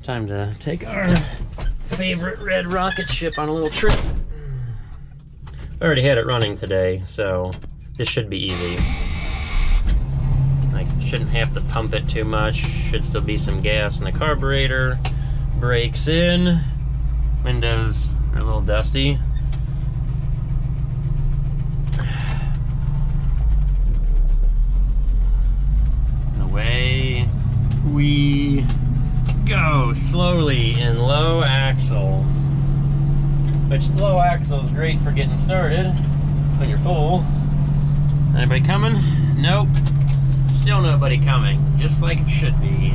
Time to take our favorite red rocket ship on a little trip. I already had it running today, so this should be easy. I shouldn't have to pump it too much. Should still be some gas in the carburetor. Brakes in. Windows are a little dusty. And away we go, slowly in low axle. Which low axle is great for getting started when you're full. Anybody coming? Nope. Still nobody coming, just like it should be.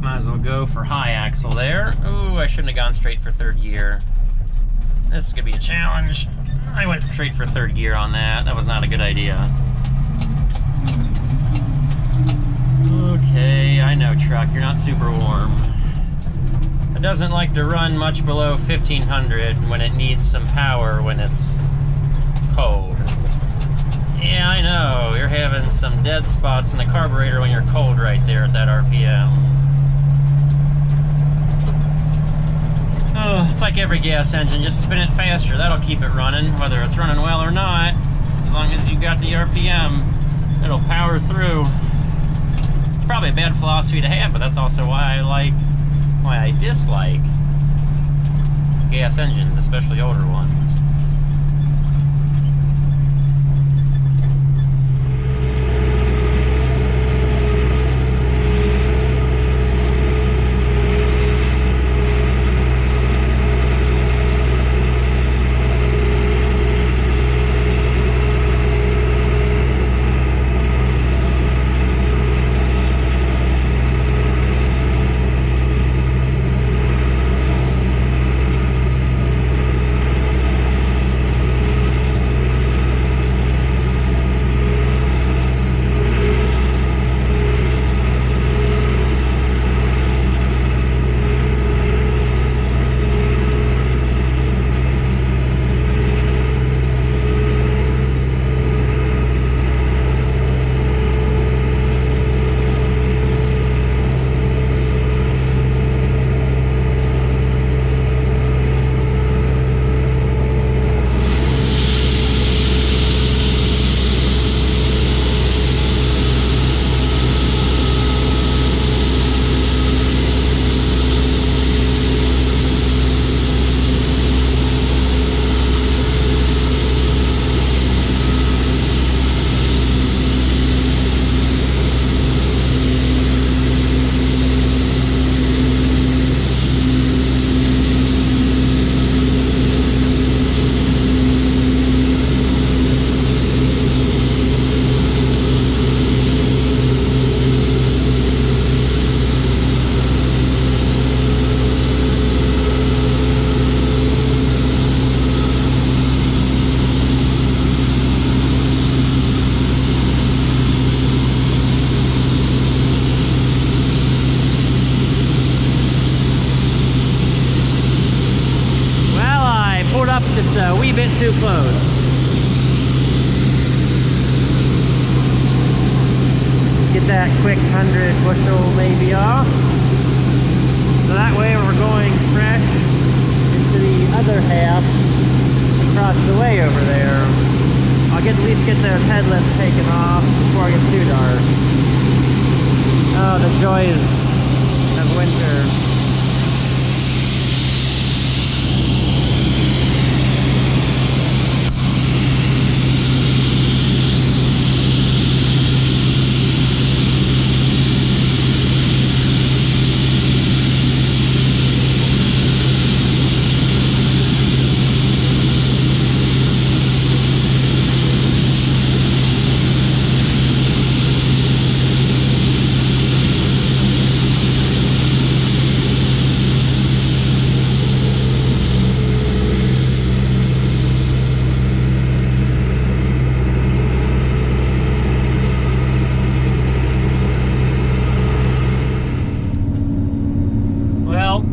Might as well go for high axle there. Ooh, I shouldn't have gone straight for third gear. This is gonna be a challenge. I went straight for third gear on that. That was not a good idea. Okay, I know, truck, you're not super warm. It doesn't like to run much below 1500 when it needs some power when it's cold. Yeah, I know, you're having some dead spots in the carburetor when you're cold right there at that RPM. Oh, it's like every gas engine, just spin it faster. That'll keep it running, whether it's running well or not. As long as you got the RPM, it'll power through. It's probably a bad philosophy to have, but that's also why I dislike gas engines, especially older ones. Just a wee bit too close. Get that quick 100 bushel maybe off. So that way we're going fresh into the other half across the way over there. I'll at least get those headlights taken off before it gets too dark. Oh, the joys of winter.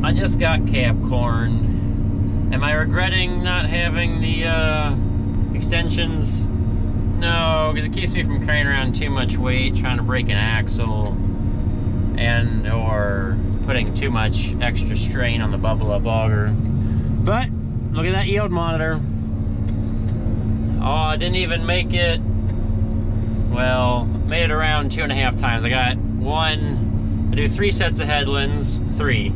I just got cap corn. Am I regretting not having the extensions? No, because it keeps me from carrying around too much weight, trying to break an axle, and or putting too much extra strain on the bubble up auger. But look at that yield monitor. Oh, I didn't even make it. Well, made it around 2.5 times. I got one. I do 3 sets of headlands. 3,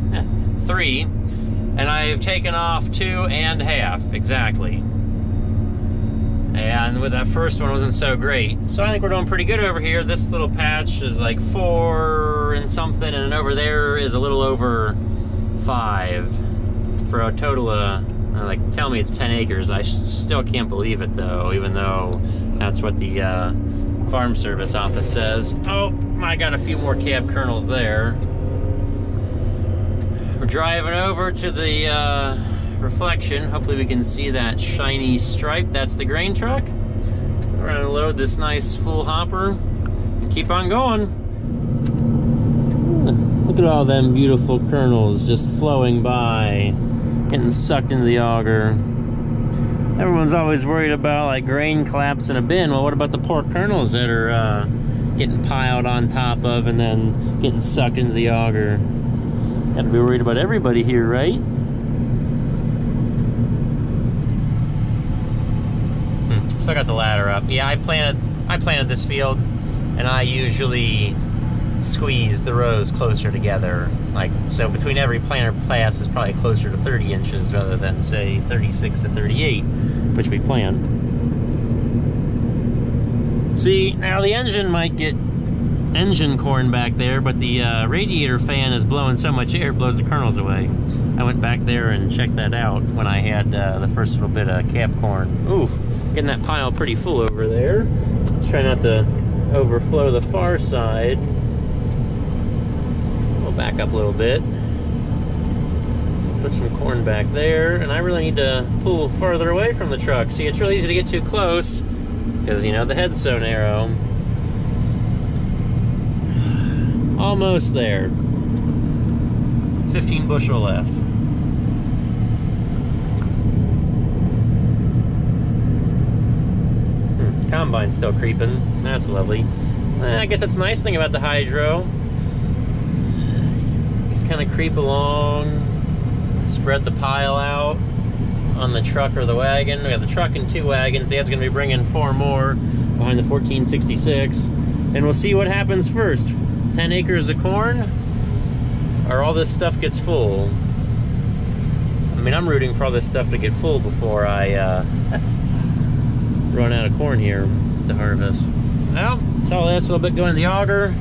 and I've taken off 2.5 exactly. And with that first one, it wasn't so great. So I think we're doing pretty good over here. This little patch is like 4 and something, and then over there is a little over 5 for a total of, like, tell me it's 10 acres. I still can't believe it though, even though that's what the Farm Service office says. Oh, I got a few more cab kernels there. We're driving over to the reflection. Hopefully we can see that shiny stripe. That's the grain truck. We're gonna load this nice full hopper and keep on going. Look at all them beautiful kernels just flowing by, getting sucked into the auger. Everyone's always worried about like grain collapse in a bin. Well, what about the poor kernels that are getting piled on top of and then getting sucked into the auger? Gotta be worried about everybody here, right? Still got the ladder up. Yeah, I planted this field, and I usually squeeze the rows closer together. Like, so between every planter pass is probably closer to 30 inches rather than, say, 36 to 38, which we planned. See, now the engine might get engine corn back there, but the radiator fan is blowing so much air it blows the kernels away. I went back there and checked that out when I had the first little bit of cab corn. Ooh, getting that pile pretty full over there. Let's try not to overflow the far side. We'll back up a little bit. Put some corn back there, and I really need to pull farther away from the truck. See, it's really easy to get too close because, you know, the head's so narrow. Almost there. 15 bushel left. Combine's still creeping. That's lovely. I guess that's a nice thing about the hydro. Just kind of creep along, spread the pile out on the truck or the wagon. We got the truck and 2 wagons. Dad's going to be bringing 4 more behind the 1466. And we'll see what happens first. 10 acres of corn, or all this stuff gets full. I mean, I'm rooting for all this stuff to get full before I run out of corn here to harvest. Well, saw this little bit going in the auger.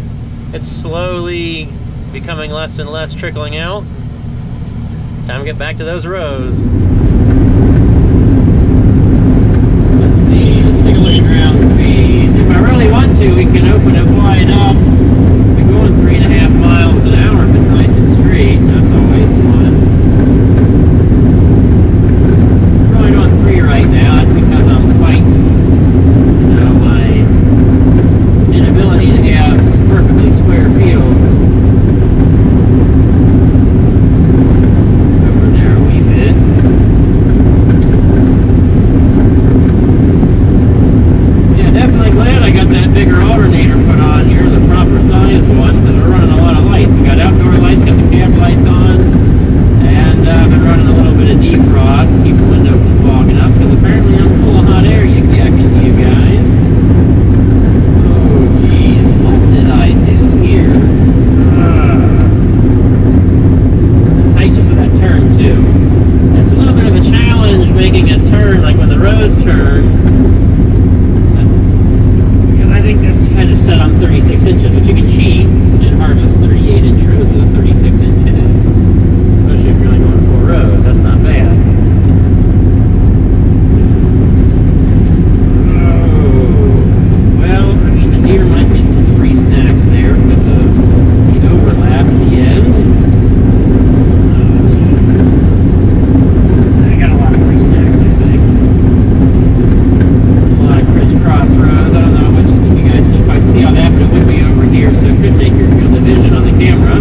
It's slowly becoming less and less trickling out. Time to get back to those rows. Let's see, let's take a look at ground speed. If I really want to, we can open it wide up. We're going 3.5 miles an hour if it's nice and straight. That's always fun. We're only doing 3 right now. That's because I'm fighting, you know, my inability to have perfectly square fields. Over there a wee bit. Yeah, definitely glad I got that bigger alternator put on here, the proper size one, because we're running a lot of lights. We got outdoor lights, got the cab lights on, and I've been running a little bit of defrost to keep the window from fogging up, because apparently I'm full of hot air, you guys. Oh, geez, what did I do here? The tightness of that turn, too. It's a little bit of a challenge making a turn, like when the rows turn, because I think this I just set on 36 inches, which you can cheat and harvest 38-inch rows with a 36-inch head. Especially if you're only going 4 rows, that's not bad. Oh, well, I mean, the deer might get some free snacks there because of the overlap at the end. Oh, jeez. I got a lot of free snacks, I think. A lot of crisscross rows. I don't know how much you guys can quite see all that, but it would be over here, so it could make your field of vision on the camera.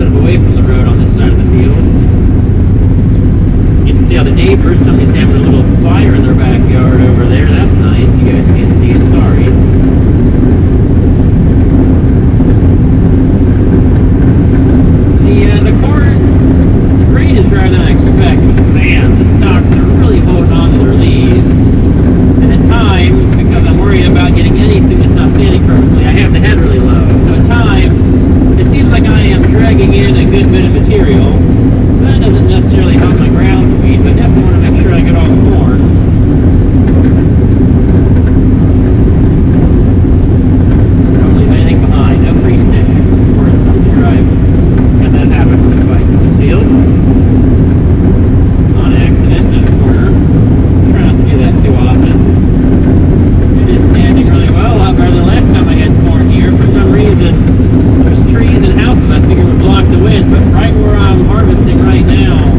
instead of away from the road on this side of the field. You can see how the neighbors, somebody's having a little fire in their backyard over there. That's nice. You guys can't see it, sorry. The corn, the grain is drier than I expected. Man, the stalks are really holding on to their leaves. And at times, because I'm worried about getting anything that's not standing perfectly, I have the head really low. So at times, it seems like I am dragging in a good bit of material. So that doesn't necessarily help my ground speed, but I definitely want to make sure I get all the corn. Don't leave anything behind. No free snacks. Of course, I'm sure I've had that happen with the bikes in this field. On accident in a corner. Try not to do that too often. It is standing really well, a lot better than last time I had corn here. For some reason, there's trees and houses I figured would block the wind, but right where I'm harvesting right now,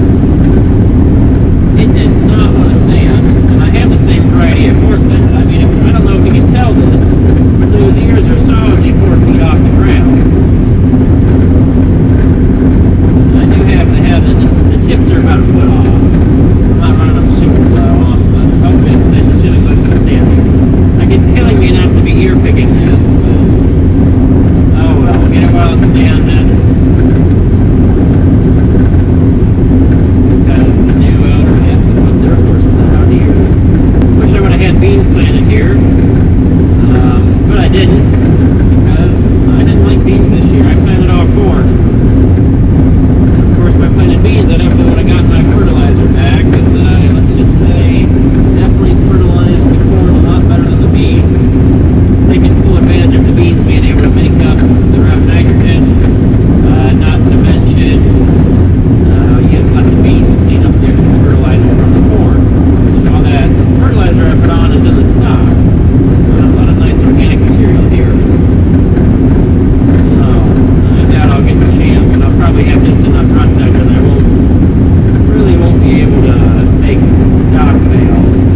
it did not want to stand. And I have the same variety of corn that. I mean, I don't know if you can tell this, but those ears are solidly 4 feet off the ground. And I do have to have the tips are about a foot off. I'm not running them super low. I'm hoping, especially assuming most of it's standing. Like, it's killing me not to be ear picking this, but oh well, we'll get it while it's standing. Because the new owner has to put their horses out here. Wish I would have had beans planted here, but I didn't, because I didn't like beans this year. I planted all corn. Of course, if I planted beans, I definitely would have gotten my fertilizer back, because let's just say, definitely fertilized the corn a lot better than the beans. Taking full advantage of the beans being able to make up the rough nitrogen, not to mention using let the beans clean up the extra fertilizer from the corn, which all that fertilizer I put on is in the stock. A lot of nice organic material here. I doubt I'll get the chance, and I'll probably have just enough rut sector that I really won't be able to make stock bales.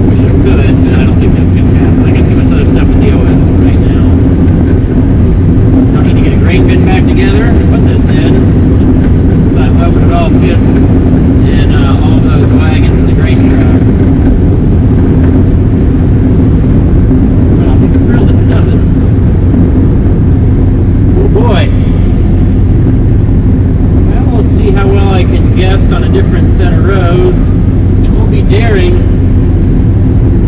Wish I could, but I don't think that's going to happen. I got too much other stuff to deal with right now. Still need to get a grain bin back together and put this in. So I'm hoping it all fits in all those wagons in the grain truck. But I'll be thrilled if it doesn't. Oh boy. Well, let's see how well I can guess on a different set of rows. It won't be daring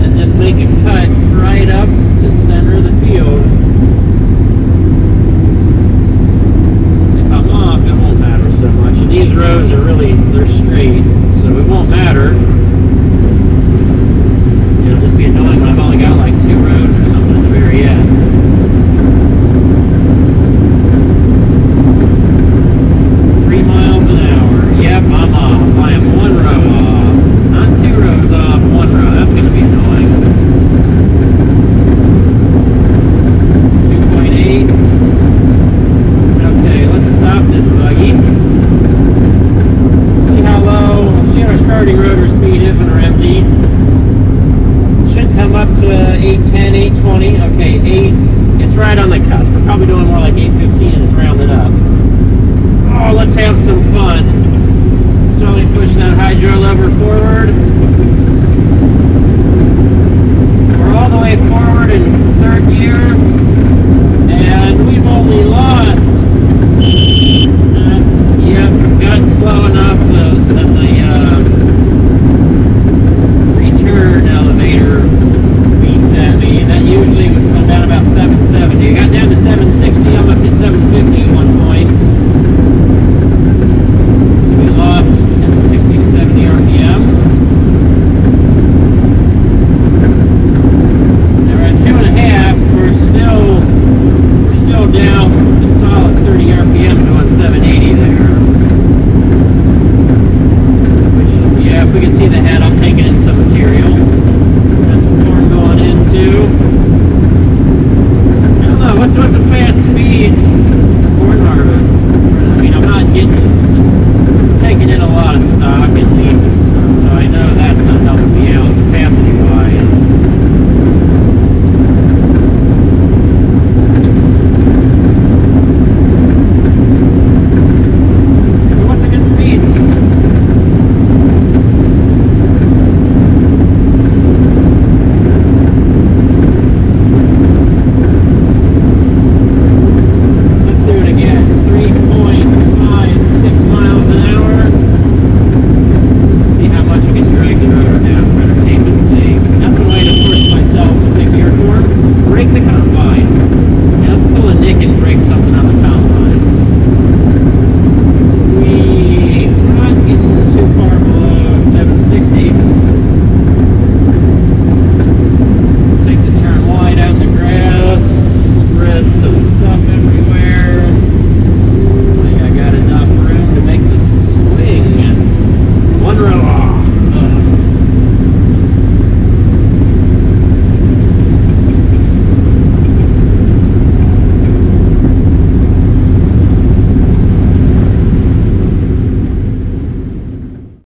and just make a cut right up the center of the field. If I'm off, it won't matter so much. And these rows are really, they're straight, so it won't matter. It'll just be annoying when I've only got like 2 rows or something at the very end. 3 miles an hour. Yep, I'm off. I am 1 row off. Not 2 rows off, 1 row. That's going to be annoying. 2.8. Okay, let's stop this buggy. Let's see how low. Let's see what our starting rotor speed is when we're empty. Should come up to 810, 820. Okay, 8. It's right on the cusp. We're probably doing more like 815 and it's rounded up. Oh, let's have some fun. Slowly push that hydro lever forward. We're all the way forward in 3rd gear, and we've only lost. Yep, got slow enough that the return elevator beeps at me. That usually was going down about 770. It got down to 760, almost hit 750 at one point. So we lost 60 to 70 RPM. Now we're at 2.5. We're still down a solid 30 RPM going 780 there. Which, yeah, if we can see the head, I'm taking in some material. Got some corn going in too. I don't know, what's a fast speed corn harvest? I mean, I'm not taking in a lot of stock and leaving